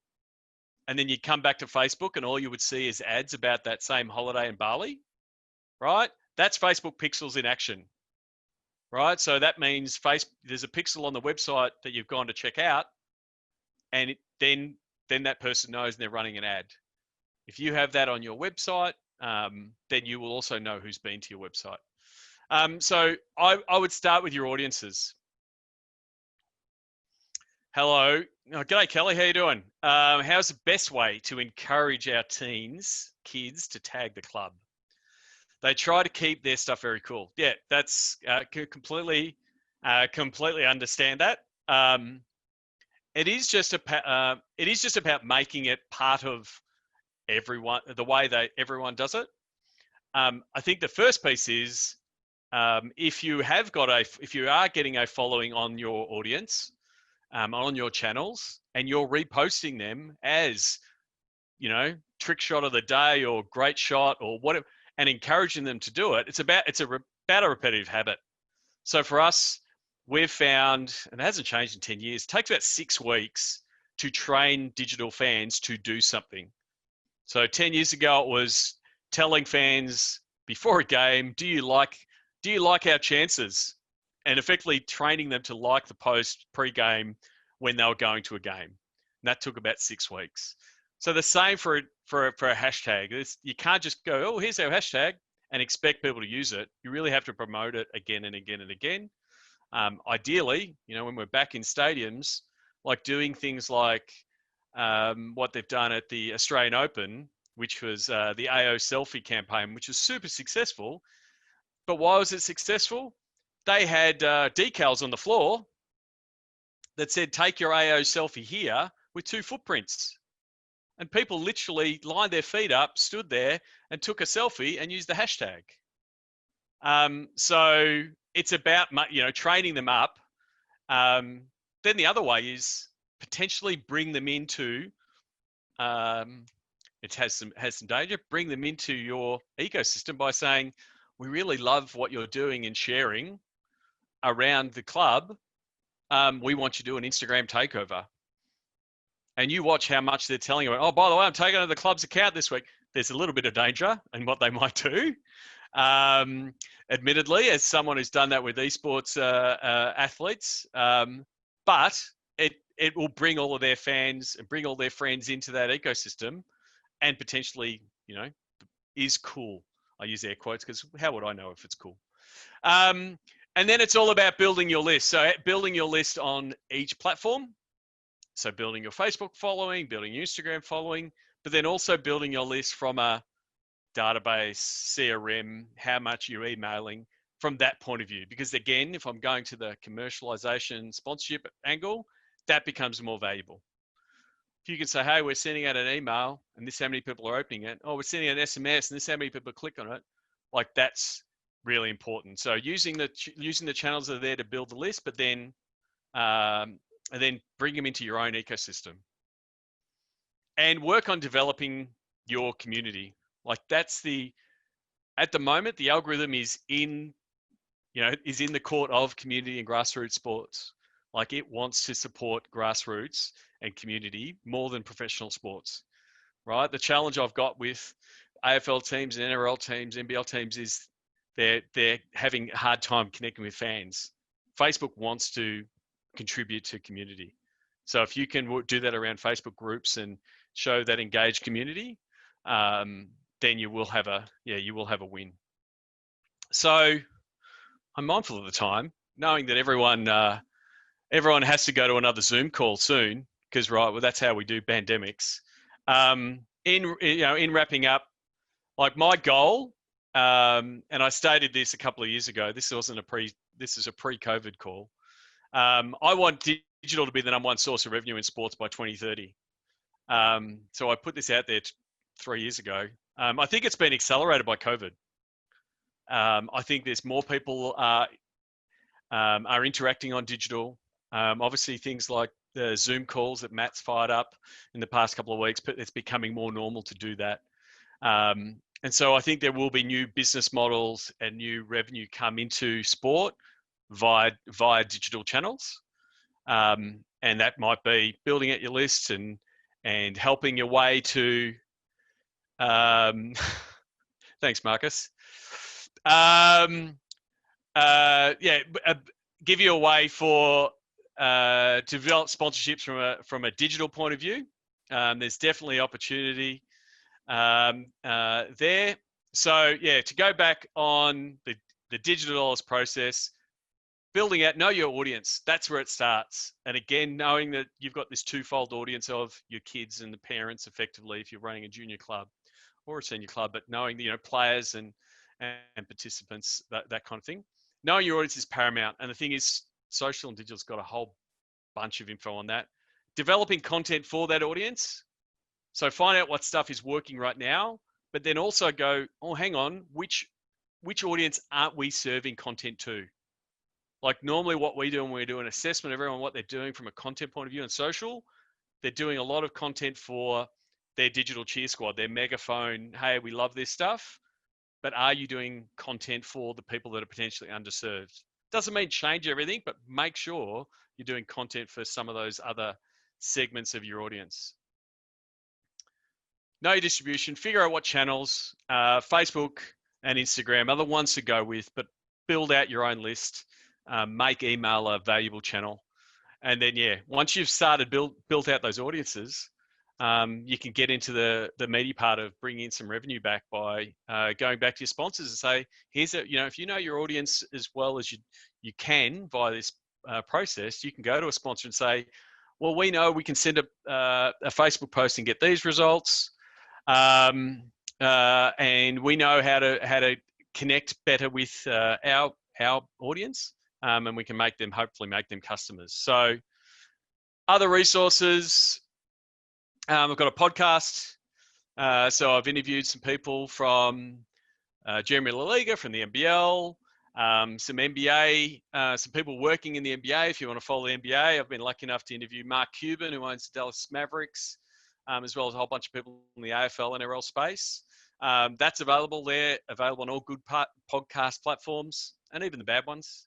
and then you come back to Facebook and all you would see is ads about that same holiday in Bali, right? That's Facebook pixels in action, right? So that means there's a pixel on the website that you've gone to check out, and then that person knows and they're running an ad. If you have that on your website, then you will also know who's been to your website. So I would start with your audiences. Hello. Oh, g'day, Kelly. How you doing? How's the best way to encourage our kids to tag the club? They try to keep their stuff very cool. Yeah, that's completely understand that. It is just about making it part of everyone, the way everyone does it. I think the first piece is if you are getting a following on your audience, on your channels, and you're reposting them as, trick shot of the day or great shot or whatever, and encouraging them to do it. It's about a repetitive habit. So for us, we've found, and it hasn't changed in 10 years, it takes about 6 weeks to train digital fans to do something. So 10 years ago, it was telling fans before a game, do you like our chances? And effectively training them to like the post pre-game when they were going to a game. And that took about 6 weeks. So the same for a hashtag. You can't just go, oh, here's our hashtag, and expect people to use it. You really have to promote it again and again and again. Ideally, when we're back in stadiums, like doing things like what they've done at the Australian Open, which was the AO selfie campaign, which was super successful. But why was it successful? They had decals on the floor that said, take your AO selfie here with 2 footprints. And people literally lined their feet up, stood there and took a selfie and used the hashtag. So it's about, training them up. Then the other way is potentially bring them into, it has some danger, bring them into your ecosystem by saying, we really love what you're doing and sharing around the club. We want you to do an Instagram takeover. And you watch how much they're telling you, oh, by the way, I'm taking over the club's account this week. There's a little bit of danger in what they might do. Admittedly, as someone who's done that with esports athletes, but it will bring all of their fans and bring all their friends into that ecosystem, and potentially, is cool. I use air quotes because how would I know if it's cool? And then it's all about building your list. So building your list on each platform. So building your Facebook following, building your Instagram following, but then also building your list from a database, CRM, how much you're emailing from that point of view. Because again, if I'm going to the commercialization sponsorship angle, that becomes more valuable. If you can say, hey, we're sending out an email and this is how many people are opening it. Oh, we're sending an SMS and this is how many people click on it. Like that's really important. So using the channels that are there to build the list, but then and then bring them into your own ecosystem and work on developing your community. Like at the moment, the algorithm is in the court of community and grassroots sports. Like it wants to support grassroots and community more than professional sports, right? The challenge I've got with AFL teams and NRL teams, NBL teams is they're having a hard time connecting with fans. Facebook wants to contribute to community. So if you can do that around Facebook groups and show that engaged community, then you will have a win. So I'm mindful of the time, knowing that everyone has to go to another Zoom call soon, because that's how we do pandemics. In wrapping up, like my goal, and I stated this a couple of years ago. This is a pre-COVID call. I want digital to be the number 1 source of revenue in sports by 2030. So I put this out there 3 years ago. I think it's been accelerated by COVID. I think there's more people are interacting on digital. Obviously, things like the Zoom calls that Matt's fired up in the past couple of weeks, but it's becoming more normal to do that. And so I think there will be new business models and new revenue come into sport via digital channels. And that might be building out your list and helping your way to, thanks, Marcus. Give you a way to develop sponsorships from a digital point of view. There's definitely opportunity there. So to go back on the digital dollars process, building out, know your audience. That's where it starts. And again, knowing that you've got this twofold audience of your kids and the parents, effectively, if you're running a junior club or a senior club, but knowing, players and participants, that kind of thing. Knowing your audience is paramount. And the thing is, social and digital's got a whole bunch of info on that. Developing content for that audience. So find out what stuff is working right now, but then also go, oh, hang on, which audience aren't we serving content to? Like normally what we do when we do an assessment of everyone, what they're doing from a content point of view and social, they're doing a lot of content for their digital cheer squad, their megaphone, hey, we love this stuff, but are you doing content for the people that are potentially underserved? Doesn't mean change everything, but make sure you're doing content for some of those other segments of your audience. Know your distribution, figure out what channels, Facebook and Instagram are the ones to go with, but build out your own list, make email a valuable channel. And then, once you've started built out those audiences, you can get into the meaty part of bringing in some revenue back by going back to your sponsors and say, here's if you know your audience as well as you can via this process, you can go to a sponsor and say, well, we know we can send a Facebook post and get these results. And we know how to connect better with our audience, and we can hopefully make them customers. So other resources, I've got a podcast. So I've interviewed some people from Jeremy La Liga from the NBL, some NBA, some people working in the NBA. If you want to follow the NBA, I've been lucky enough to interview Mark Cuban, who owns the Dallas Mavericks, as well as a whole bunch of people in the AFL, NRL space. That's available there, available on all good podcast platforms and even the bad ones.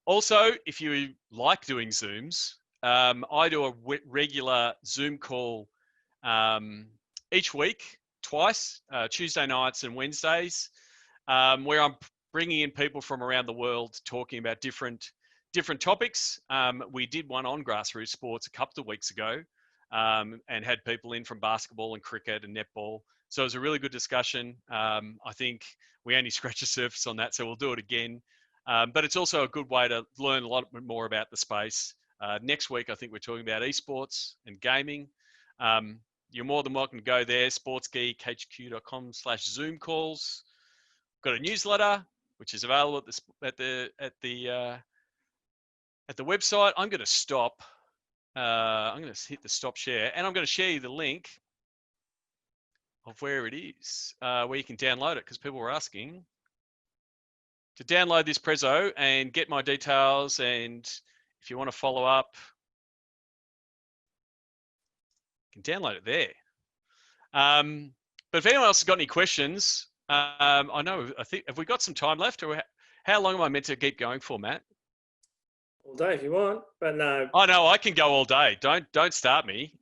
Also, if you like doing Zooms, I do a regular Zoom call each week, twice, Tuesday nights and Wednesdays, where I'm bringing in people from around the world talking about different topics. We did one on grassroots sports a couple of weeks ago, and had people in from basketball and cricket and netball. So it was a really good discussion. I think we only scratched the surface on that, so we'll do it again. But it's also a good way to learn a lot more about the space. Next week, I think we're talking about esports and gaming. You're more than welcome to go there, sportsgeekhq.com/Zoom calls. Got a newsletter, which is available at the website. I'm going to stop. I'm going to hit the stop share, and I'm going to share you the link of where it is, where you can download it, because people were asking to download this prezzo and get my details. And if you want to follow up, you can download it there. But if anyone else has got any questions, I think, have we got some time left, or how long am I meant to keep going for, Matt? All day if you want, but no. Oh no, I can go all day. Don't start me.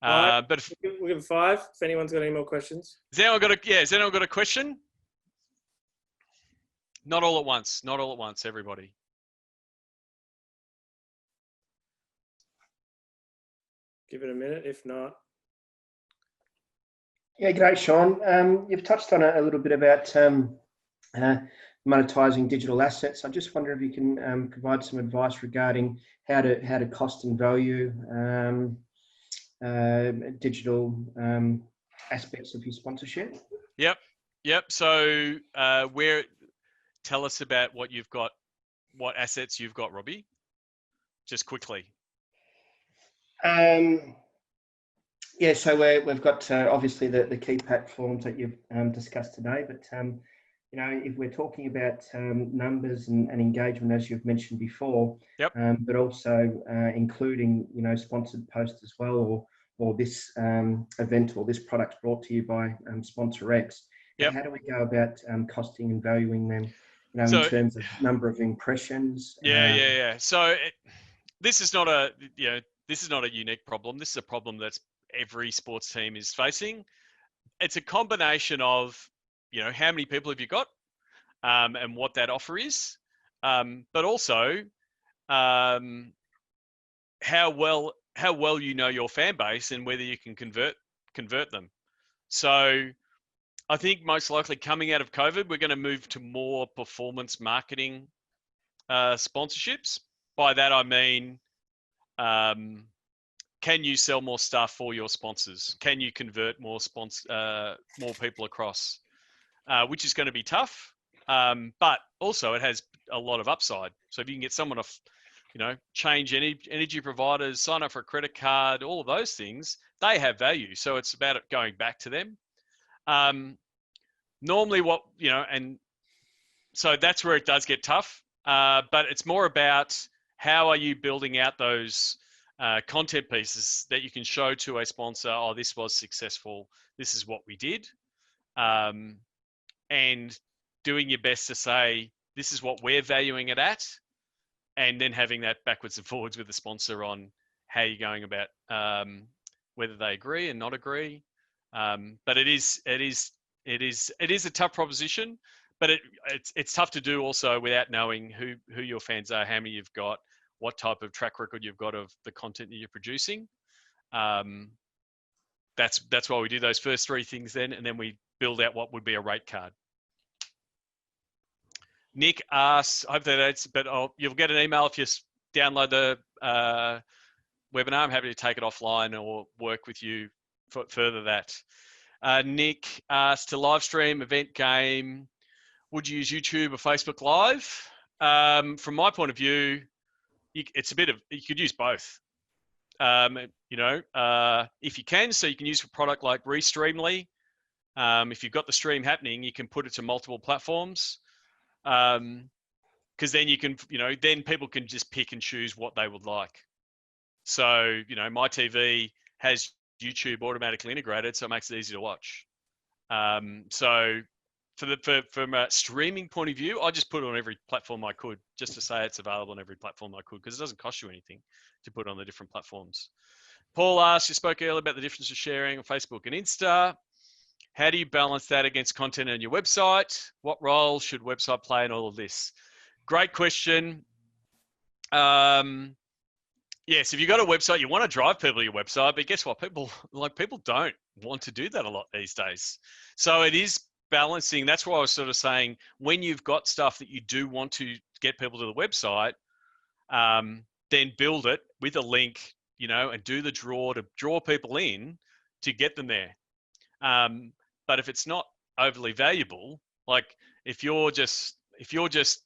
But we'll give 5 if anyone's got any more questions. Has anyone got a question? Not all at once, everybody. Give it a minute, if not. Yeah, great, Sean. You've touched on a little bit about monetizing digital assets. I just wonder if you can provide some advice regarding how to cost and value digital aspects of your sponsorship. Yep. So tell us about what you've got, what assets you've got, Robbie, just quickly. Yeah, so we've got obviously the key platforms that you've discussed today, but if we're talking about numbers and engagement, as you've mentioned before, yep. But also including sponsored posts as well, or this event or this product brought to you by Sponsor X. Yep. How do we go about costing and valuing them? In terms of number of impressions. Yeah. So this is not a unique problem. This is a problem that's every sports team is facing. It's a combination of, how many people have you got, and what that offer is, but also how well your fan base and whether you can convert them. So I think most likely coming out of COVID, we're going to move to more performance marketing sponsorships. By that, I mean, can you sell more stuff for your sponsors? Can you convert more people across? Which is going to be tough, but also it has a lot of upside. So if you can get someone to, change energy providers, sign up for a credit card, all of those things, they have value. So it's about it going back to them. Normally and so that's where it does get tough, but it's more about how are you building out those content pieces that you can show to a sponsor, oh, this was successful, this is what we did, and doing your best to say, this is what we're valuing it at, and then having that backwards and forwards with the sponsor on how you're going about whether they agree and not agree. But it is a tough proposition, but it's tough to do also without knowing who your fans are, how many you've got, what type of track record you've got of the content that you're producing. That's why we do those first three things then, and then we build out what would be a rate card. Nick asks, I hope that's, but you'll get an email if you download the webinar. I'm happy to take it offline or work with you for further that. Nick asks, to live stream event game, would you use YouTube or Facebook Live? From my point of view, it's a bit of, you could use both. If you can, so you can use a product like Restreamly. If you've got the stream happening, you can put it to multiple platforms. Because then you can, then people can just pick and choose what they would like. So, my TV has YouTube automatically integrated, so it makes it easy to watch. So from a streaming point of view, I just put it on every platform I could, just to say it's available on every platform I could, because it doesn't cost you anything to put it on the different platforms. Paul asked, you spoke earlier about the difference of sharing on Facebook and Insta. How do you balance that against content on your website? What role should website play in all of this? Great question. Yes, if you've got a website, you want to drive people to your website, but guess what? People don't want to do that a lot these days. So it is balancing. That's why I was sort of saying, when you've got stuff that you do want to get people to the website, then build it with a link, and do the draw to draw people in to get them there. But if it's not overly valuable, like if you're just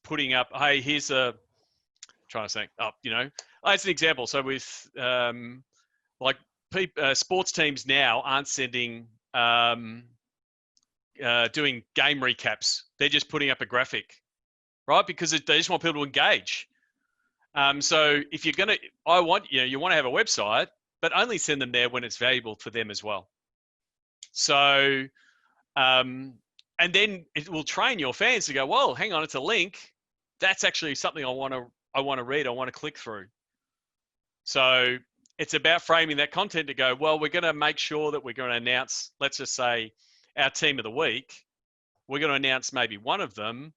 putting up, hey, here's as an example. So with sports teams now aren't sending doing game recaps. They're just putting up a graphic, right? Because they just want people to engage. So if you're gonna, you want to have a website, but only send them there when it's valuable for them as well. So, and then it will train your fans to go, well, hang on, it's a link. That's actually something I want to read. I want to click through. So it's about framing that content to go, well, we're going to make sure that we're going to announce, let's just say, our team of the week. We're going to announce maybe one of them,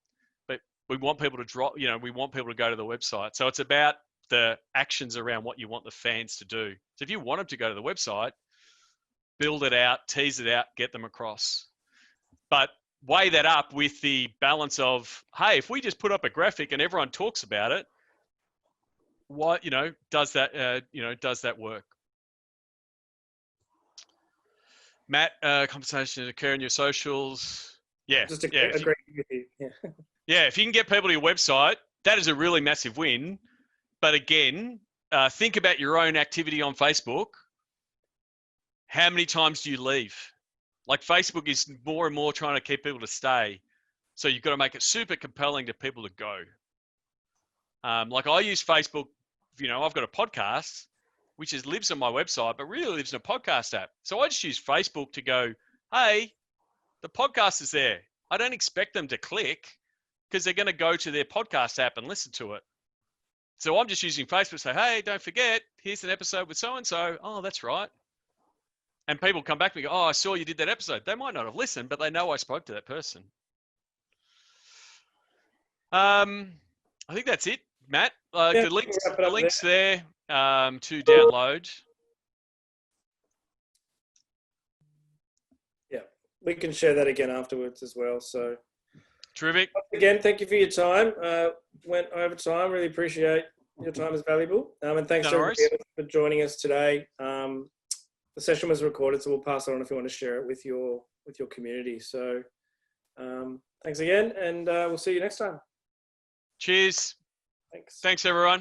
but we want people to we want people to go to the website. So it's about the actions around what you want the fans to do. So if you want them to go to the website, build it out, tease it out, get them across. But weigh that up with the balance of, hey, if we just put up a graphic and everyone talks about it, what, does that work? Matt, conversation occur in your socials. Yeah. Just agree with you. Yeah. Yeah. If you can get people to your website, that is a really massive win. But again, think about your own activity on Facebook. How many times do you leave? Like, Facebook is more and more trying to keep people to stay. So you've got to make it super compelling to people to go. Like, I use Facebook, I've got a podcast, which lives on my website, but really lives in a podcast app. So I just use Facebook to go, hey, the podcast is there. I don't expect them to click, because they're going to go to their podcast app and listen to it. So I'm just using Facebook to say, hey, don't forget, here's an episode with so-and-so. Oh, that's right. And people come back and go, oh, I saw you did that episode. They might not have listened, but they know I spoke to that person. I think that's it, Matt. The links there to download. Yeah, we can share that again afterwards as well. So Terrific. Again, thank you for your time. Went over time. Really appreciate your time is valuable. And thanks to everybody else for joining us today. The session was recorded, so we'll pass it on if you want to share it with your community. So thanks again, and we'll see you next time. Cheers. Thanks. Thanks, everyone.